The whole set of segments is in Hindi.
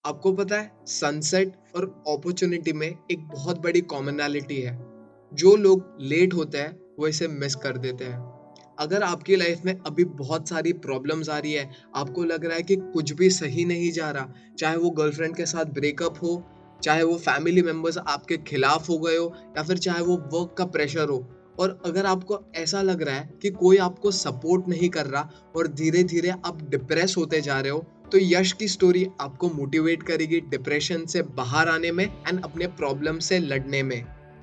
आपको पता है सनसेट और अपॉर्चुनिटी में एक बहुत बड़ी कॉमनैलिटी है। जो लोग लेट होते हैं वो इसे मिस कर देते हैं। अगर आपकी लाइफ में अभी बहुत सारी प्रॉब्लम्स आ रही है, आपको लग रहा है कि कुछ भी सही नहीं जा रहा, चाहे वो गर्लफ्रेंड के साथ ब्रेकअप हो, चाहे वो फैमिली मेंबर्स आपके खिलाफ हो गए हो, या फिर चाहे वो वर्क का प्रेशर हो, और अगर आपको ऐसा लग रहा है कि कोई आपको सपोर्ट नहीं कर रहा और धीरे धीरे आप डिप्रेस होते जा रहे हो, तो यश की स्टोरी आपको मोटिवेट करेगी डिप्रेशन से बाहर आने में एंड अपने प्रॉब्लम से लड़ने में।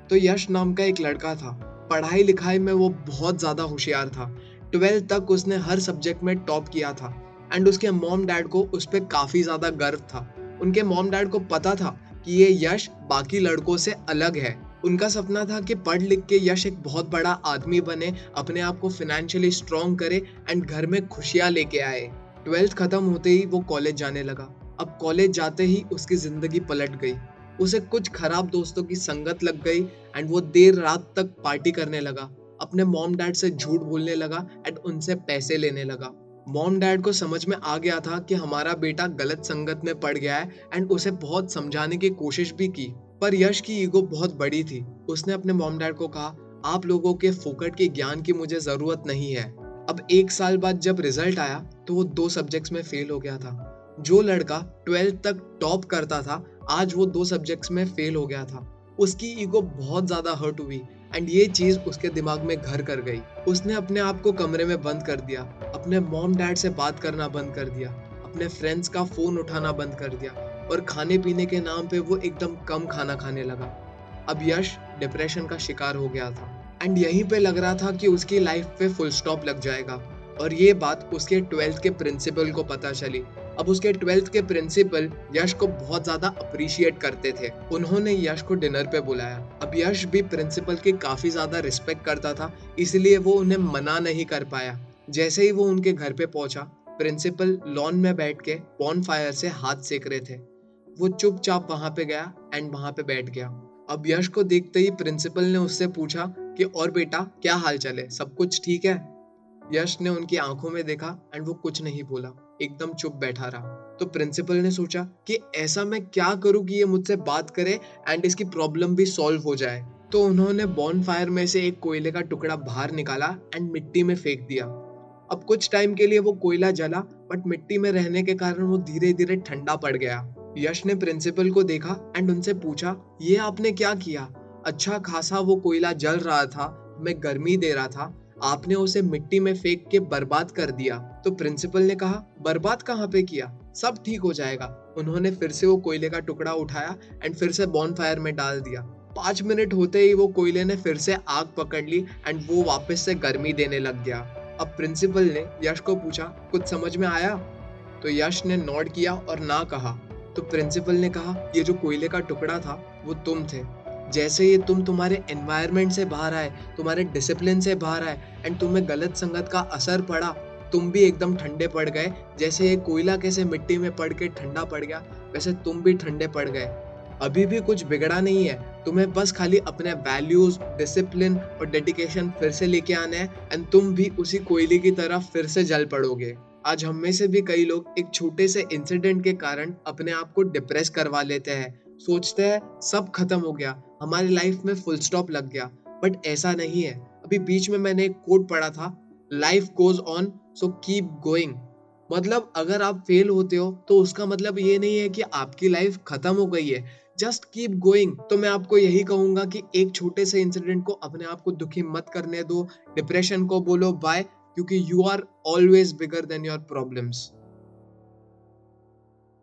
तो यश नाम का एक लड़का था। पढ़ाई लिखाई में वो बहुत ज़्यादा होशियार था। 12th तक उसने हर सब्जेक्ट में टॉप किया था एंड उसके मॉम डैड को उस पर काफ़ी ज़्यादा गर्व था। उनके मॉम डैड को पता था कि ये यश बाकी लड़कों से अलग है। उनका सपना था कि पढ़ लिख के यश एक बहुत बड़ा आदमी बने, अपने आप को फाइनेंशियली स्ट्रॉन्ग करे एंड घर में खुशियाँ लेके आए। 12th खत्म होते ही वो कॉलेज जाने लगा। अब कॉलेज जाते ही उसकी ज़िंदगी पलट गई। उसे कुछ खराब दोस्तों की संगत लग गई एंड वो देर रात तक पार्टी करने लगा। अपने मॉम डैड से झूठ बोलने लगा एंड उनसे पैसे लेने लगा। मॉम डैड को समझ में आ गया था कि हमारा बेटा गलत संगत में पड़ गया है एंड उसे बहुत समझाने की कोशिश भी की। पर यश की ईगो बहुत बड़ी थी। उसने अपने मॉम डैड को कहा, आप लोगों के फोकट के ज्ञान की मुझे जरूरत नहीं है। अब 1 साल बाद जब रिजल्ट आया तो वो 2 सब्जेक्ट्स में फेल हो गया था। जो लड़का 12th तक टॉप करता था, आज वो 2 सब्जेक्ट्स में फेल हो गया था। उसकी ईगो बहुत ज्यादा हर्ट हुई एंड ये चीज उसके दिमाग में घर कर गई। उसने अपने आप को कमरे में बंद कर दिया, अपने मॉम डैड से बात करना बंद कर दिया, अपने फ्रेंड्स का फोन उठाना बंद कर दिया और खाने पीने के नाम पे वो एकदम कम खाना खाने लगा। अब यश डिप्रेशन का शिकार हो गया था एंड यहीं पे लग रहा था कि उसकी लाइफ पे फुल स्टॉप लग जाएगा। और ये बात उसके 12th के प्रिंसिपल को पता चली। अब उसके 12th के प्रिंसिपल यश को बहुत ज्यादा अप्रिशिएट करते थे। उन्होंने यश को डिनर पे बुलाया। अब यश भी प्रिंसिपल की काफी ज्यादा रिस्पेक्ट करता था, इसलिए वो उन्हें मना नहीं कर पाया। जैसे ही वो उनके घर पे पहुंचा, प्रिंसिपल लॉन में बैठ के बॉनफायर से हाथ सेक रहे थे। वो चुपचाप वहां पे गया एंड वहां पे बैठ गया। अब यश को देखते ही प्रिंसिपल ने उससे पूछा कि और बेटा, क्या हाल चाल है, सब कुछ ठीक है? यश ने उनकी आंखों में देखा एंड वो कुछ नहीं बोला, एकदम चुप बैठा रहा। तो प्रिंसिपल ने सोचा कि ऐसा मैं क्या करूं कि ये मुझसे बात करे एंड इसकी प्रॉब्लम भी सॉल्व हो जाए। तो उन्होंने बॉनफायर में से एक कोयले का टुकड़ा बाहर निकाला एंड मिट्टी में फेंक दिया। अब कुछ टाइम के लिए वो कोयला जला, बट मिट्टी में रहने के कारण वो धीरे धीरे ठंडा पड़ गया। यश ने प्रिंसिपल को देखा एंड उनसे पूछा, ये आपने क्या किया? अच्छा खासा वो कोयला जल रहा था, हमें गर्मी दे रहा था, आपने उसे मिट्टी में फेंक के बर्बाद कर दिया। तो प्रिंसिपल ने कहा, बर्बाद कहाँ पे किया, सब ठीक हो जाएगा। उन्होंने फिर से वो कोयले का टुकड़ा उठाया एंड फिर से बॉनफायर में डाल दिया। 5 मिनट होते ही वो कोयले ने फिर से आग पकड़ ली एंड वो वापस से गर्मी देने लग गया। अब प्रिंसिपल ने यश को पूछा, कुछ समझ में आया? तो यश ने नॉड किया और ना कहा। तो प्रिंसिपल ने कहा, ये जो कोयले का टुकड़ा था वो तुम थे। जैसे ये तुम तुम्हारे एनवायरनमेंट से बाहर आए, तुम्हारे डिसिप्लिन से बाहर आए एंड तुम्हें गलत संगत का असर पड़ा, तुम भी एकदम ठंडे पड़ गए। जैसे ये कोयला कैसे मिट्टी में पड़ के ठंडा पड़ गया, वैसे तुम भी ठंडे पड़ गए। अभी भी कुछ बिगड़ा नहीं है, तुम्हें बस खाली अपने वैल्यूज, डिसिप्लिन और डेडिकेशन फिर से लेके आने हैं एंड तुम भी उसी कोयले की तरह फिर से जल पड़ोगे। आज हम में से भी कई लोग एक छोटे से इंसिडेंट के कारण अपने आप को डिप्रेस करवा लेते हैं। सोचते हैं सब खत्म हो गया, हमारी लाइफ में फुल स्टॉप लग गया, बट ऐसा नहीं है। अभी बीच में मैंने एक कोट पढ़ा था, life goes on so keep going. मतलब अगर आप फेल होते हो तो उसका मतलब ये नहीं है कि आपकी लाइफ खत्म हो गई है, जस्ट कीप गोइंग। तो मैं आपको यही कहूंगा कि एक छोटे से इंसिडेंट को अपने आप को दुखी मत करने दो, डिप्रेशन को बोलो बाय, क्योंकि you are always bigger than your problems.